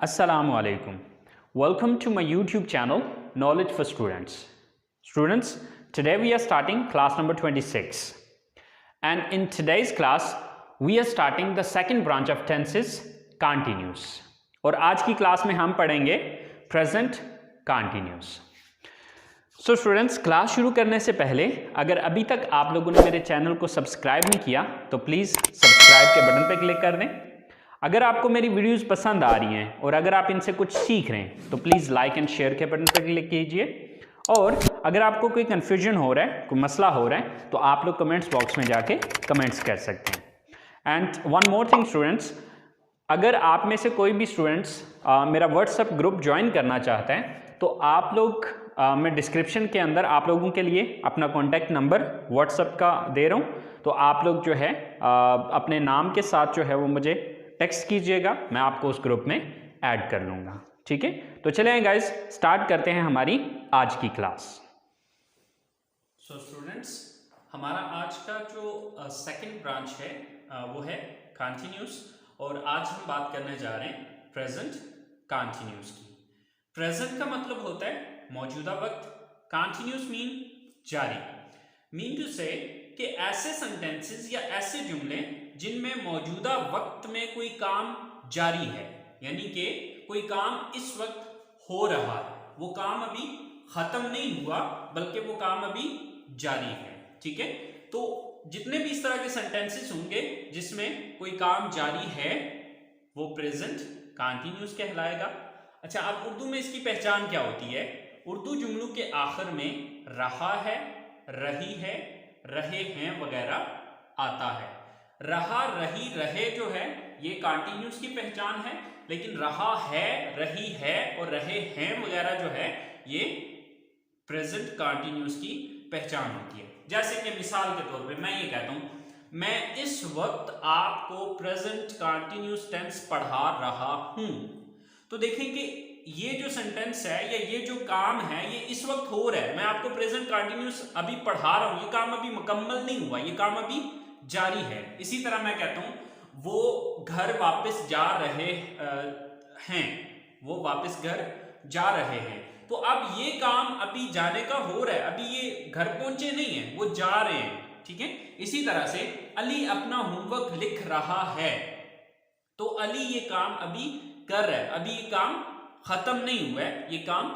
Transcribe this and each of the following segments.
Assalamu alaikum. Welcome to my YouTube channel Knowledge for Students. Students, today we are starting class number 26. And in today's class, we are starting the second branch of tenses, continuous. और आज की class में हम पढ़ेंगे present continuous. So students, class शुरू करने से पहले अगर अभी तक आप लोगों ने मेरे चैनल को सब्सक्राइब नहीं किया तो प्लीज़ सब्सक्राइब के बटन पर क्लिक कर दें। अगर आपको मेरी वीडियोस पसंद आ रही हैं और अगर आप इनसे कुछ सीख रहे हैं तो प्लीज़ लाइक एंड शेयर के बटन पर क्लिक कीजिए। और अगर आपको कोई कन्फ्यूजन हो रहा है, कोई मसला हो रहा है, तो आप लोग कमेंट्स बॉक्स में जाके कमेंट्स कर सकते हैं। And one more thing students, अगर आप में से कोई भी स्टूडेंट्स मेरा व्हाट्सएप ग्रुप ज्वाइन करना चाहते हैं तो आप लोग मैं डिस्क्रिप्शन के अंदर आप लोगों के लिए अपना कॉन्टैक्ट नंबर व्हाट्सएप का दे रहा हूँ, तो आप लोग जो है अपने नाम के साथ जो है वो मुझे टेक्स्ट कीजिएगा, मैं आपको उस ग्रुप में ऐड कर लूँगा। ठीक है, तो चलें गाइस, स्टार्ट करते हैं हमारी आज की क्लास। सो स्टूडेंट्स, हमारा आज का जो सेकंड ब्रांच है वो है कंटिन्यूस, और आज हम बात करने जा रहे हैं प्रेजेंट कंटिन्यूस की। प्रेजेंट का मतलब होता है मौजूदा वक्त, कंटिन्यूस मीन जारी, मीन टू से कि ऐसे सेंटेंसेस या ऐसे जुमले जिनमें मौजूदा वक्त में कोई काम जारी है, यानी कि कोई काम इस वक्त हो रहा है, वो काम अभी खत्म नहीं हुआ बल्कि वो काम अभी जारी है। ठीक है, तो जितने भी इस तरह के सेंटेंसेस होंगे जिसमें कोई काम जारी है वो प्रेजेंट कंटिन्यूस कहलाएगा। अच्छा, अब उर्दू में इसकी पहचान क्या होती है? उर्दू जुमलों के आखिर में रहा है, रही है, रहे हैं वगैरह आता है। रहा, रही, रहे जो है ये कंटिन्यूस की पहचान है, लेकिन रहा है, रही है और रहे हैं वगैरह जो है ये प्रेजेंट कंटिन्यूस की पहचान होती है। जैसे कि मिसाल के तौर पे मैं ये कहता हूं, मैं इस वक्त आपको प्रेजेंट कंटिन्यूस टेंस पढ़ा रहा हूं, तो देखें कि ये जो सेंटेंस है या ये जो काम है ये इस वक्त हो रहा है, मैं आपको प्रेजेंट कंटिन्यूस अभी पढ़ा रहा हूं, ये काम अभी मुकम्मल नहीं हुआ, ये काम अभी जारी है। इसी तरह मैं कहता हूं वो घर वापस जा रहे हैं, वो वापस घर जा रहे हैं, तो अब ये काम अभी जाने का हो रहा है, अभी ये घर पहुंचे नहीं है, वो जा रहे हैं। ठीक है, इसी तरह से अली अपना होमवर्क लिख रहा है, तो अली ये काम अभी कर रहा है, अभी ये काम खत्म नहीं हुआ है, ये काम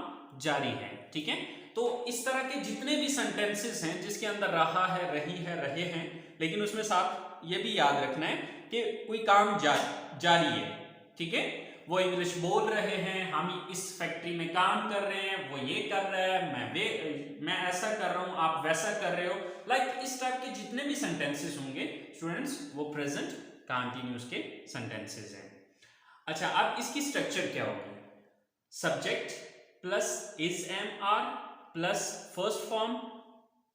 जारी है। ठीक है, तो इस तरह के जितने भी सेंटेंसेस हैं जिसके अंदर रहा है, रही है, रहे हैं, लेकिन उसमें साथ ये भी याद रखना है कि कोई काम जारी है। ठीक है, वो इंग्लिश बोल रहे हैं, हम इस फैक्ट्री में काम कर रहे हैं, वो ये कर रहा है, मैं ऐसा कर रहा हूं, आप वैसा कर रहे हो, लाइक इस टाइप के जितने भी सेंटेंसेस होंगे स्टूडेंट्स वो प्रेजेंट कंटिन्यूस के सेंटेंसेस हैं। अच्छा, अब इसकी स्ट्रक्चर क्या होगी? Subject plus is am are plus first form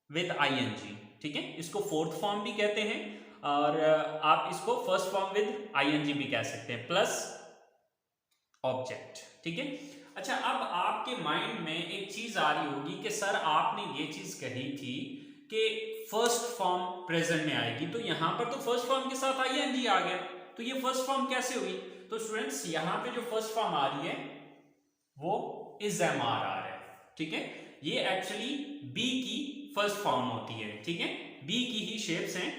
with ING. ठीक है, इसको फोर्थ फॉर्म भी कहते हैं और आप इसको फर्स्ट फॉर्म विद आईएनजी भी कह सकते हैं, प्लस ऑब्जेक्ट। ठीक है, अच्छा, अब आपके माइंड में एक चीज आ रही होगी कि सर आपने ये चीज कही थी कि फर्स्ट फॉर्म प्रेजेंट में आएगी, तो यहां पर तो फर्स्ट फॉर्म के साथ आईएनजी आ गया, तो ये फर्स्ट फॉर्म कैसे हुई? तो स्टूडेंट्स, यहां पे जो फर्स्ट फॉर्म आ रही है वो इज एम आर आ रहा है। ठीक है, ये एक्चुअली बी की फर्स्ट फॉर्म होती है। ठीक है, बी की ही शेप्स हैं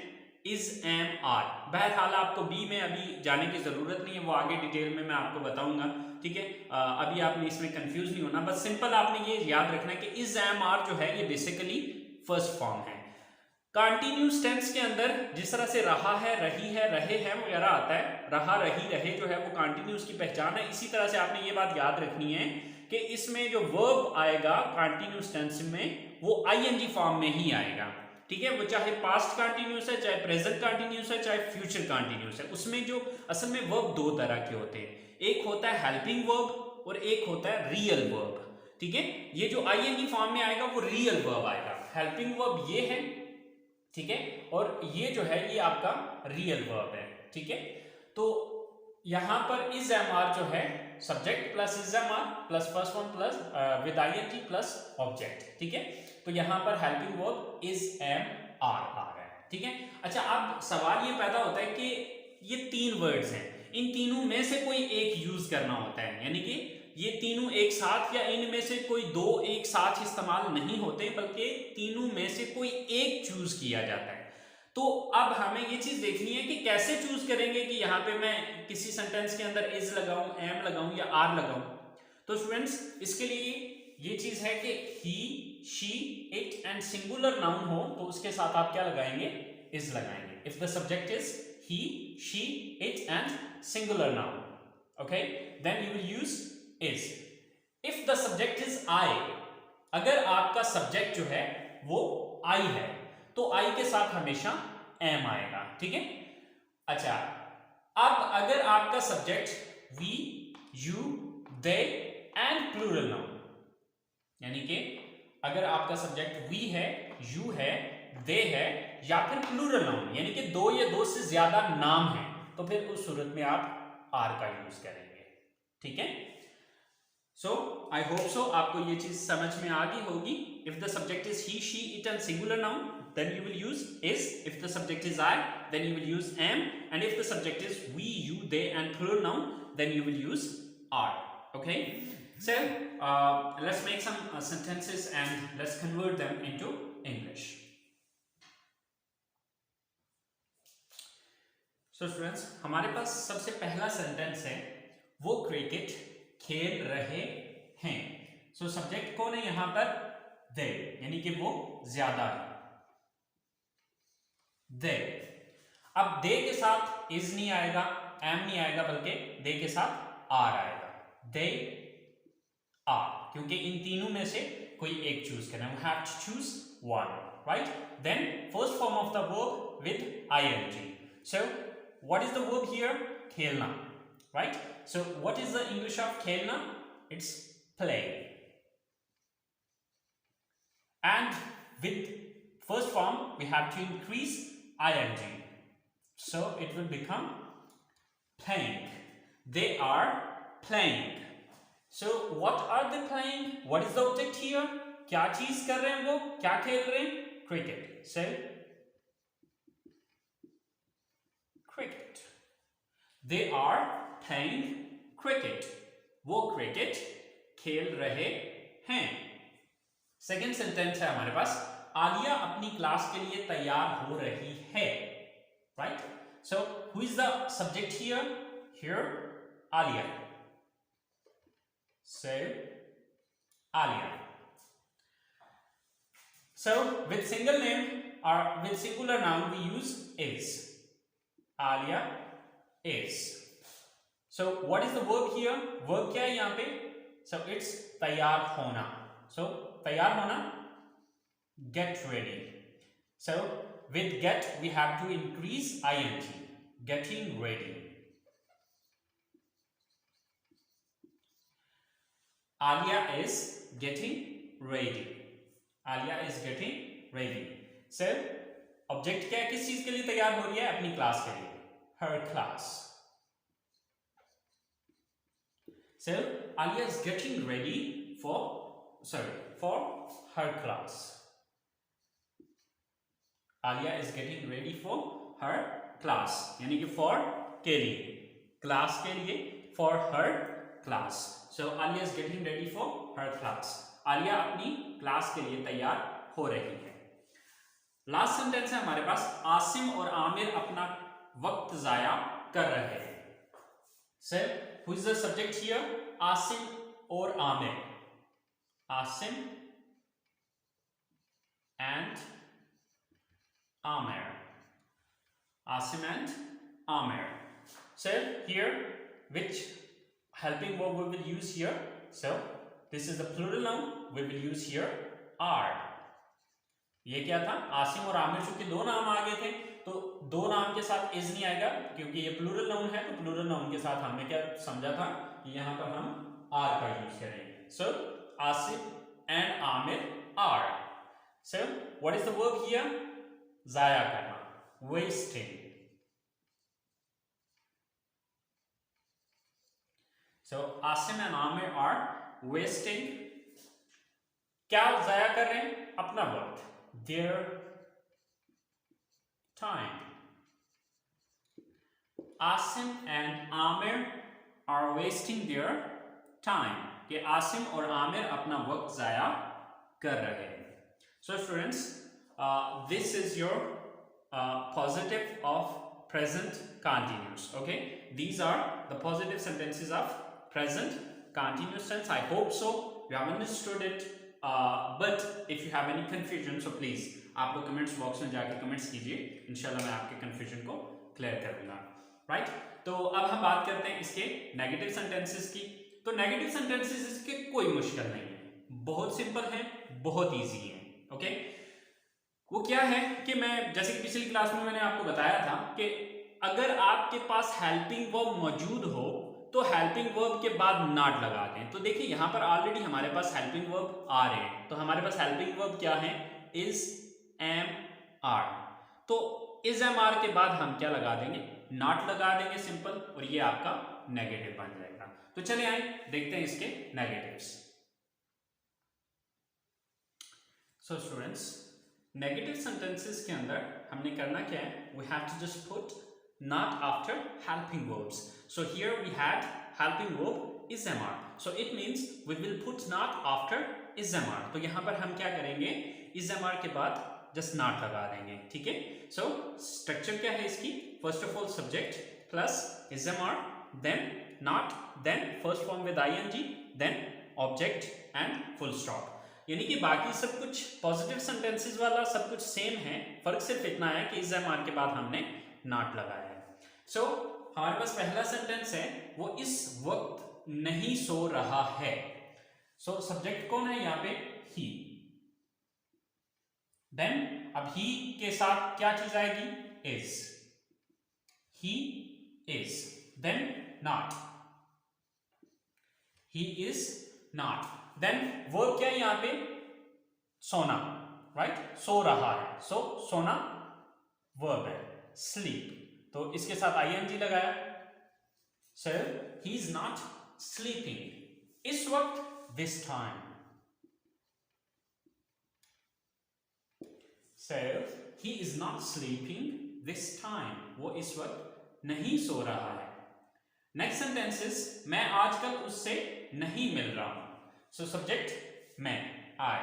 इज एम आर। बहरहाल आपको बी में अभी जाने की जरूरत नहीं है, वो आगे डिटेल में मैं आपको बताऊंगा। ठीक है, अभी आपने इसमें कंफ्यूज नहीं होना, बस सिंपल आपने ये याद रखना है कि इज एम आर जो है ये बेसिकली फर्स्ट फॉर्म है। कंटिन्यूस टेंस के अंदर जिस तरह से रहा है, रही है, रहे हैं वगैरह आता है, रहा, रही, रहे जो है वो कंटिन्यूस की पहचान है। इसी तरह से आपने ये बात याद रखनी है कि इसमें जो वर्ब आएगा कंटिन्यूस टेंस में वो आईएनजी फॉर्म में ही आएगा। ठीक है, वो चाहे पास्ट कंटिन्यूस है, चाहे प्रेजेंट कंटिन्यूस है, चाहे फ्यूचर कंटिन्यूस है। उसमें जो असल में वर्ब दो तरह के होते हैं, एक होता है हेल्पिंग वर्ब और एक होता है रियल वर्ब। ठीक है, ये जो आईएनजी फॉर्म में आएगा वो रियल वर्ब आएगा, हेल्पिंग वर्ब ये है। ठीक है, और ये जो है ये आपका रियल वर्ब है। ठीक है, तो यहां पर इज एम आर जो है subject plus is am are plus first form plus with ING plus object. ठीक है, तो यहां पर helping verb is am are आ रहा है। ठीक है, अच्छा, अब सवाल ये पैदा होता है कि ये तीन वर्ड्स हैं, इन तीनों में से कोई एक यूज करना होता है, यानी कि ये तीनों एक साथ या इनमें से कोई दो एक साथ इस्तेमाल नहीं होते, बल्कि तीनों में से कोई एक चूज किया जाता है। तो अब हमें ये चीज देखनी है कि कैसे चूज करेंगे कि यहाँ पे मैं किसी सेंटेंस के अंदर इज लगाऊं, एम लगाऊं या आर लगाऊं। तो स्टूडेंट्स इसके लिए ये चीज है कि he, she, it and singular noun हो तो उसके साथ आप क्या लगाएंगे, इज लगाएंगे। If the subject is he, she, it and singular noun, okay, then you will use is. If the subject is I, अगर आपका सब्जेक्ट जो है वो I है तो I के साथ हमेशा am आएगा, ठीक है। अच्छा, अब अगर आपका subject we, you, they and plural noun, यानी कि अगर आपका सब्जेक्ट we है, you है, they है या फिर प्लूरल नाउन यानी कि दो या दो से ज्यादा नाम है, तो फिर उस सूरत में आप आर का यूज करेंगे, ठीक है। सो आई होप सो आपको ये चीज समझ में आ गई होगी। If the subject is he, she, it and singular noun then you will use is. If the subject is I then you will use am, and if the subject is we, you, they and plural noun then you will use are, okay. So let's make some sentences and let's convert them into English. So students, हमारे पास सबसे पहला sentence है वो cricket खेल रहे हैं। So subject कौन है यहाँ पर, they, यानी कि वो ज्यादा है, they। अब they के साथ is नहीं आएगा, am नहीं आएगा, बल्कि they के साथ are आएगा, they are, क्योंकि इन तीनों में से कोई एक चूज करना है, we have to choose one, right? Then first form of the verb with ing. So what is the verb here? Khelna, right? So what is the English of khelna? It's play. And with first form we have to increase ing, so it will become playing. They are playing. So what are they playing? What is the object here? क्या चीज कर रहे हैं वो, क्या खेल रहे हैं, cricket. So cricket. They are playing cricket. वो क्रिकेट खेल रहे हैं। सेकेंड सेंटेंस है हमारे पास, आलिया अपनी क्लास के लिए तैयार हो रही है, write. So who is the subject here? Here Alia. So Alia. So with single name or with singular noun we use is. Alia is. So what is the verb here? Verb क्या है यहाँ पे? So it's तैयार होना. So तैयार होना, get ready. So with get we have to increase ing. Getting ready. Alia is getting ready. Alia is getting ready. So object क्या है, किस चीज के लिए तैयार हो रही है? अपनी क्लास के लिए, her class. So Alia is getting ready for her class. Alia is getting ready for her class, यानी कि for के लिए, क्लास के लिए, for her class. So Alia is getting ready for her class. Alia अपनी class के लिए तैयार हो रही है। लास्ट सेंटेंस है हमारे पास, आसिम और आमिर अपना वक्त जाया कर रहे हैं। Sir who is the subject here? Asim और Amir. Asim and Amir. Asim and Amir. Sir here which helping verb we will use here? So this is the plural noun, we will use here are. ये क्या था? आसिम और आमिर, चूंकि दो नाम आ गए थे तो दो नाम के साथ इज नहीं आएगा, क्योंकि ये प्लूरल नाउन है, तो प्लूरल नाउन के साथ हमने क्या समझा था कि यहां पर हम आर का यूज करेंगे। So Asim and Amir are. So what is the verb here? जाया करना, wasting. So Asim and Amir are wasting, क्या जाया कर रहे हैं? अपना वक्त, their time. Asim and Amir are wasting their time, कि आसिम और आमिर अपना वक्त जाया कर रहे हैं. So students, this is your positive of present continuous. Okay, these are the positive sentences of present continuous tense. I hope so you have understood it, but if you have any confusion, so please आप लोग comments box में जाके comments कीजिए, इंशाल्लाह मैं आपके confusion को clear कर दूंगा. राइट, तो अब हम बात करते हैं इसके नेगेटिव सेंटेंसेस की. तो नेगेटिव सेंटेंसेस इसके कोई मुश्किल नहीं है, बहुत सिंपल है, बहुत इजी है. ओके, वो क्या है कि मैं जैसे कि पिछली क्लास में मैंने आपको बताया था कि अगर आपके पास हेल्पिंग वर्ब मौजूद हो तो हेल्पिंग वर्ब के बाद नॉट लगा दें. तो देखिए यहाँ पर ऑलरेडी हमारे पास हेल्पिंग वर्ब आ रहे हैं, तो हमारे पास हेल्पिंग वर्ब क्या है, इज एम आर. तो इज एम आर के बाद हम क्या लगा देंगे, नॉट लगा देंगे सिंपल, और ये आपका नेगेटिव बन जाएगा. तो चलिए आइए देखते हैं इसके negatives. So students, negative sentences के अंदर हमने करना क्या है, we have to just put not after helping verbs. So here we had helping verb is am are, so it means we will put not after is am are. तो यहां पर हम क्या करेंगे, इज एम आर के बाद just not लगा देंगे. ठीक है, सो स्ट्रक्चर क्या है इसकी, first of all subject plus is am are, then not, then first form with ING, then object and full stop. यानी कि बाकी सब कुछ पॉजिटिव सेंटेंसेस वाला सब कुछ सेम है, फर्क सिर्फ इतना है कि इज एम आर के बाद हमने नॉट लगाया है. सो हमारे पास पहला सेंटेंस है, वो इस वक्त नहीं सो रहा है. सो सब्जेक्ट कौन है यहाँ पे, ही. देन अब ही के साथ क्या चीज आएगी, is. He is, then not, he is not. Then verb क्या है यहाँ पे, सोना. राइट, सो रहा है, सो सोना वर्ब है. स्लीप, तो इसके साथ आईएनजी लगाया. सो ही इज नॉट स्लीपिंग इस वक्त, this time. So he is not sleeping this time. वो इस वक्त नहीं सो रहा है. नेक्स्ट सेंटेंसेस, मैं आजकल उससे नहीं मिल रहा हूं. सो सब्जेक्ट मैं, I.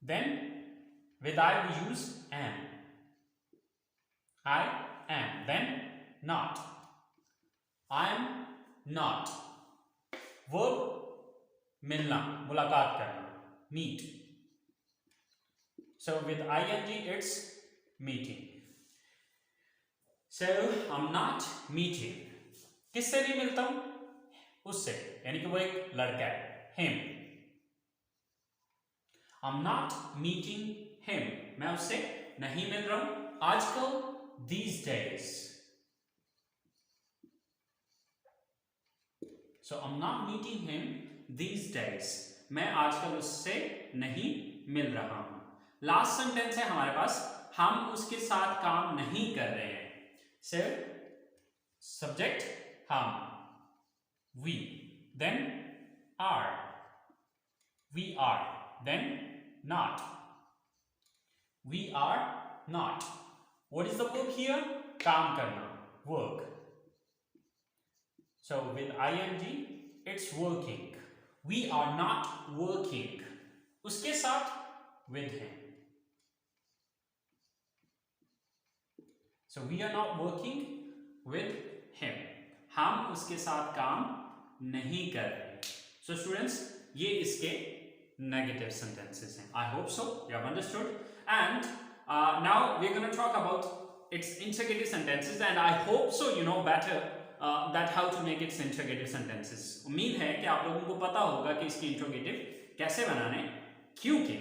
Then with I we use am. I am. Then not. I am not. Verb मिलना, मुलाकात करना, meet. So with ing it's meeting. So I'm not meeting. किससे नहीं मिलता हूं, उससे, यानी कि वो एक लड़का है, him. I'm not meeting him. मैं उससे नहीं मिल रहा हूं आजकल, these days. So I'm not meeting him these days. मैं आजकल उससे नहीं मिल रहा हूं. लास्ट सेंटेंस है हमारे पास, हम उसके साथ काम नहीं कर रहे हैं. सिर्फ सब्जेक्ट हम, we, then are, we are, then not, we are not. What is the verb here, काम करना, work. So with ING it's working. We are not working, उसके साथ with him. So we are not working with him. हम उसके साथ काम नहीं कर रहे. So students, ये इसके negative sentences हैं. I hope so you have understood. And now we're going to talk about its interrogative sentences, and I hope so you know better that how to make its interrogative sentences. उम्मीद है कि आप लोगों को पता होगा कि इसके interrogative कैसे बनाने, क्योंकि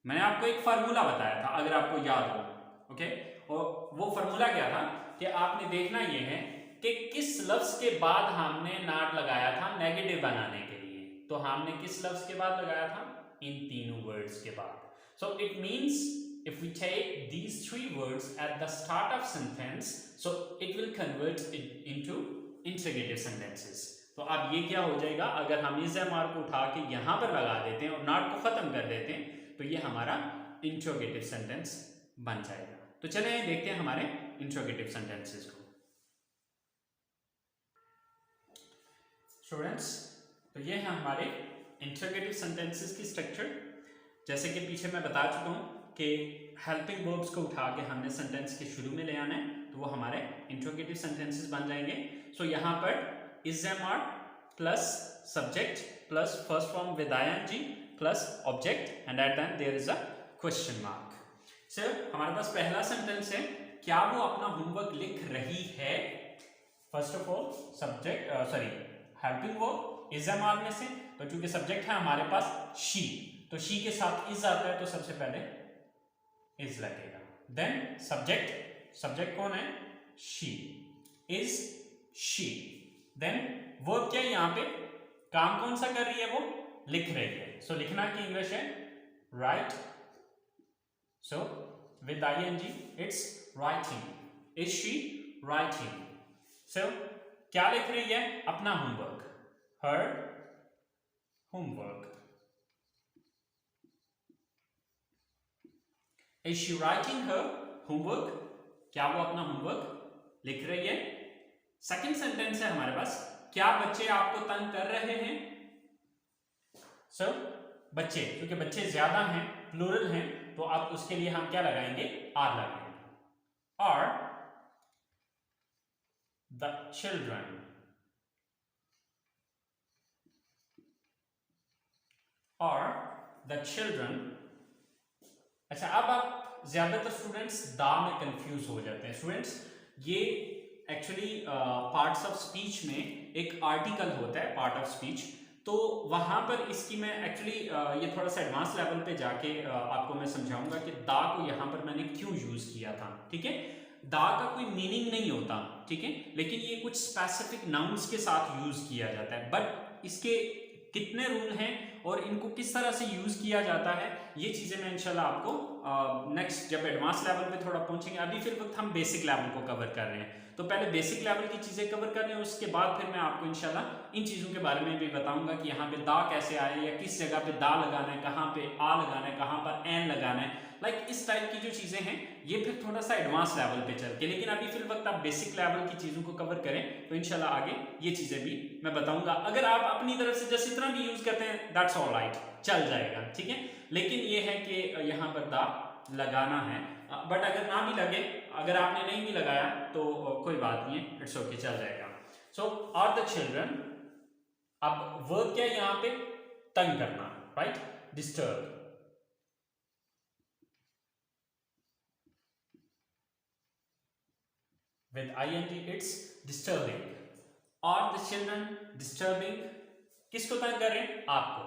मैंने आपको एक फार्मूला बताया था, अगर आपको याद हो. ओके, और वो फार्मूला क्या था कि आपने देखना ये है कि किस लफ्ज के बाद हमने नॉट लगाया था नेगेटिव बनाने के लिए. तो हमने किस लफ्ज के बाद लगाया था, इन तीनों वर्ड्स के बाद. सो it means if we take these three words at the start of sentence, so it will convert it into interrogative sentences. तो अब ये क्या हो जाएगा, अगर हम इस एमआर को उठा के यहाँ पर लगा देते हैं और नॉट को खत्म कर देते हैं, तो ये हमारा इंट्रोगेटिव सेंटेंस बन जाएगा. तो चलिए देखते हैं हमारे इंट्रोगेटिव सेंटेंसेस को। स्टूडेंट्स, तो ये है हमारे इंट्रोगेटिव सेंटेंसेस की स्ट्रक्चर। जैसे कि पीछे मैं बता चुका हूँ कि हेल्पिंग वर्ब्स को उठा के हमने सेंटेंस के शुरू में ले आना है, तो वो हमारे इंट्रोगेटिव सेंटेंसेस बन जाएंगे। सो यहाँ पर is am are plus subject plus first form with ING plus object and at the end there is a question mark. Sir हमारे पास पहला सेंटेंस है, क्या वो अपना होमवर्क लिख रही है। First of all subject helping verb is am are में से, तो चूंकि सब्जेक्ट है हमारे पास शी, तो शी के साथ इज आता है, तो सबसे पहले इज लगेगा। देन सब्जेक्ट कौन है, she, is she. Then verb क्या है, यहाँ पे काम कौन सा कर रही है, वो लिख रही है। सो लिखना की इंग्लिश है write. So with ING it's writing. Is she writing. सो क्या लिख रही है, अपना homework, her homework. Is she writing her homework? क्या वो अपना होमवर्क लिख रही है। सेकंड सेंटेंस है हमारे पास, क्या बच्चे आपको तंग कर रहे हैं। बच्चे, क्योंकि बच्चे ज्यादा हैं, प्लूरल हैं, तो आप उसके लिए हम क्या लगाएंगे, आर लगाएंगे। और द चिल्ड्रन, और द चिल्ड्रन। अच्छा, अब आप ज्यादातर स्टूडेंट्स दा में कंफ्यूज हो जाते हैं। स्टूडेंट्स, ये एक्चुअली पार्ट्स ऑफ स्पीच में एक आर्टिकल होता है, पार्ट ऑफ स्पीच, तो वहां पर इसकी मैं एक्चुअली ये थोड़ा सा एडवांस लेवल पे जाके आपको मैं समझाऊंगा कि दा को यहां पर मैंने क्यों यूज किया था। ठीक है, दा का कोई मीनिंग नहीं होता, ठीक है, लेकिन ये कुछ स्पेसिफिक नाउन्स के साथ यूज किया जाता है। बट इसके कितने रूल हैं और इनको किस तरह से यूज किया जाता है, ये चीजें मैं इंशाल्लाह आपको नेक्स्ट जब एडवांस लेवल पे थोड़ा पहुंचेंगे। अभी फिर वक्त हम बेसिक लेवल को कवर कर रहे हैं, तो पहले बेसिक लेवल की चीजें कवर कर रहे हैं, उसके बाद फिर मैं आपको इंशाल्लाह इन चीजों के बारे में भी बताऊंगा कि यहाँ पे दा कैसे आए, या किस जगह पे दा लगाना है, कहाँ पे आ लगाना है, कहाँ पर एन लगाना है। लाइक इस टाइप की जो चीजें हैं ये फिर थोड़ा सा एडवांस लेवल पे चल के, लेकिन अभी फिर वक्त आप बेसिक लेवल की चीजों को कवर करें तो इंशाल्लाह आगे ये चीजें भी मैं बताऊंगा। अगर आप अपनी तरफ से जैसे इतना भी यूज करते हैं दैट्स ऑल राइट, चल जाएगा, ठीक है। लेकिन ये है कि यहाँ पर दा लगाना है, बट अगर ना भी लगे, अगर आपने नहीं भी लगाया तो कोई बात नहीं है, इट्स ओके, चल जाएगा। सो आर द चिल्ड्रन, अब वर्ब क्या है यहाँ पे, तंग करना, right, disturb. With ing it's disturbing. Are the children disturbing? किसको तंग कर रहे हैं, आपको,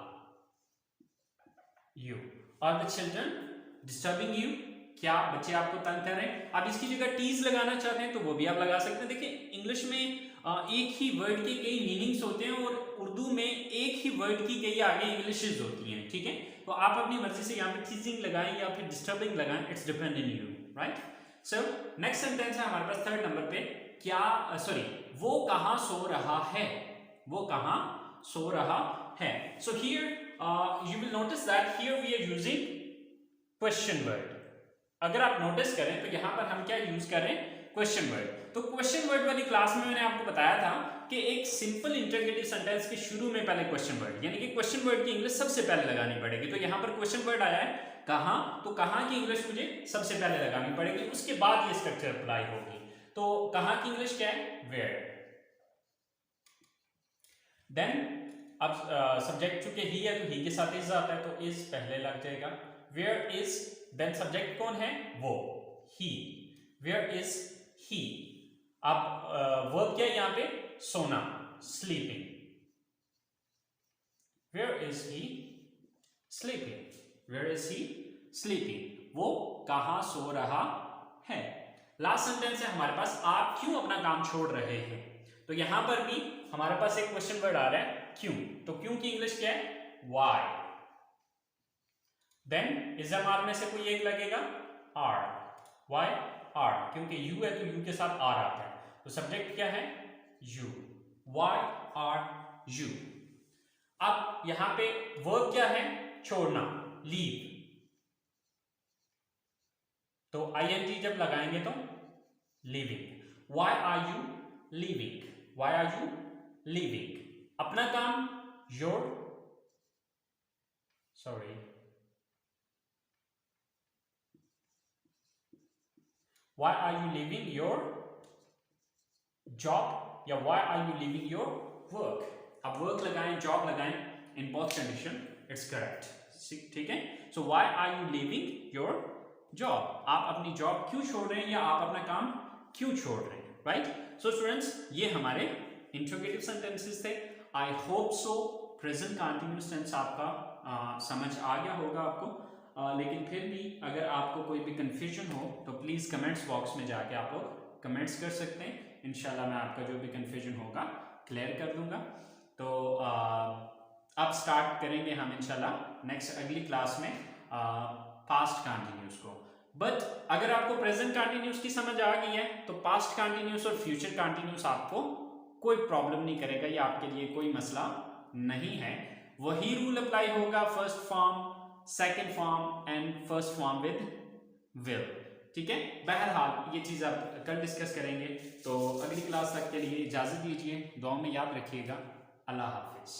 you. Are the children disturbing you? क्या बच्चे आपको तंग कर रहे हैं। अब इसकी जगह टीज लगाना चाहते हैं तो वो भी आप लगा सकते हैं। देखिए इंग्लिश में एक ही वर्ड के कई मीनिंग्स होते हैं और उर्दू में एक ही वर्ड की कई आगे इंग्लिशेस होती हैं, ठीक है। तो आप अपनी मर्जी से यहाँ पे टीजिंग लगाएं या फिर डिस्टर्बिंग लगाएं, it's depend in you, right. So next sentence है हमारे पास थर्ड नंबर पे, क्या वो कहां सो रहा है, वो कहां सो रहा है। So here you will notice that here we are using question word. अगर आप नोटिस करें तो यहां पर हम क्या यूज कर रहे हैं, क्वेश्चन वर्ड। तो क्वेश्चन वर्ड वाली क्लास में मैंने आपको बताया था कि एक सिंपल इंटरोगेटिव सेंटेंस के शुरू में पहले क्वेश्चन वर्ड, यानी कि क्वेश्चन वर्ड की इंग्लिश सबसे पहले लगानी पड़ेगी। तो यहां पर क्वेश्चन वर्ड आया है कहां, तो कहां की इंग्लिश मुझे सबसे पहले लगानी पड़ेगी, उसके बाद ये स्ट्रक्चर अप्लाई होगी। तो कहां की इंग्लिश क्या है, वेयर। देन अब सब्जेक्ट चूंकि ही है तो ही के साथ इज आता है, तो इज पहले लग जाएगा। वेयर इज, देन सब्जेक्ट कौन है, वो, ही। वेयर इज ही। अब वर्ब क्या है यहाँ पे, सोना, sleeping. Where is he sleeping, where is he sleeping, वो कहां सो रहा है। लास्ट सेंटेंस है हमारे पास, आप क्यों अपना काम छोड़ रहे हैं। तो यहां पर भी हमारे पास एक क्वेश्चन वर्ड आ रहा है क्यों, तो क्यों की इंग्लिश क्या है, वाई। देन इज़-एम-आर में से कोई एक लगेगा, आर, वाई आर, क्योंकि यू है तो यू के साथ आर आता है, तो सब्जेक्ट क्या है, यू, वाई आर यू। अब यहां पे वर्ब क्या है, छोड़ना, लीव। तो आईएनजी जब लगाएंगे तो leaving. Why are you leaving, why are you leaving. अपना काम your, sorry, why are you leaving your job या why are you leaving your work. अब वर्क लगाएं, जॉब लगाएं, in both condition it's correct, ठीक है। So why are you leaving your job, आप अपनी जॉब क्यों छोड़ रहे हैं या आप अपना काम क्यों छोड़ रहे हैं, राइट। सो स्टूडेंट्स, ये हमारे इंट्रोगेटिव सेंटेंसेस थे। I hope so present continuous tense आपका समझ आ गया होगा आपको, लेकिन फिर भी अगर आपको कोई भी कंफ्यूजन हो तो प्लीज़ कमेंट्स बॉक्स में जाके आप लोग कमेंट्स कर सकते हैं। इंशाल्लाह मैं आपका जो भी कंफ्यूजन होगा क्लियर कर दूंगा। तो अब स्टार्ट करेंगे हम इंशाल्लाह नेक्स्ट अगली क्लास में पास्ट कंटिन्यूस को। बट अगर आपको प्रेजेंट कंटिन्यूस की समझ आ गई है तो पास्ट कंटिन्यूस और फ्यूचर कंटिन्यूस आपको कोई प्रॉब्लम नहीं करेगा, ये आपके लिए कोई मसला नहीं है। वही रूल अप्लाई होगा first form, second form and first form with will, ठीक है। बहरहाल ये चीज़ आप कल डिस्कस करेंगे। तो अगली क्लास तक के लिए इजाज़त दीजिए, दुआ में याद रखिएगा। अल्लाह हाफिज़।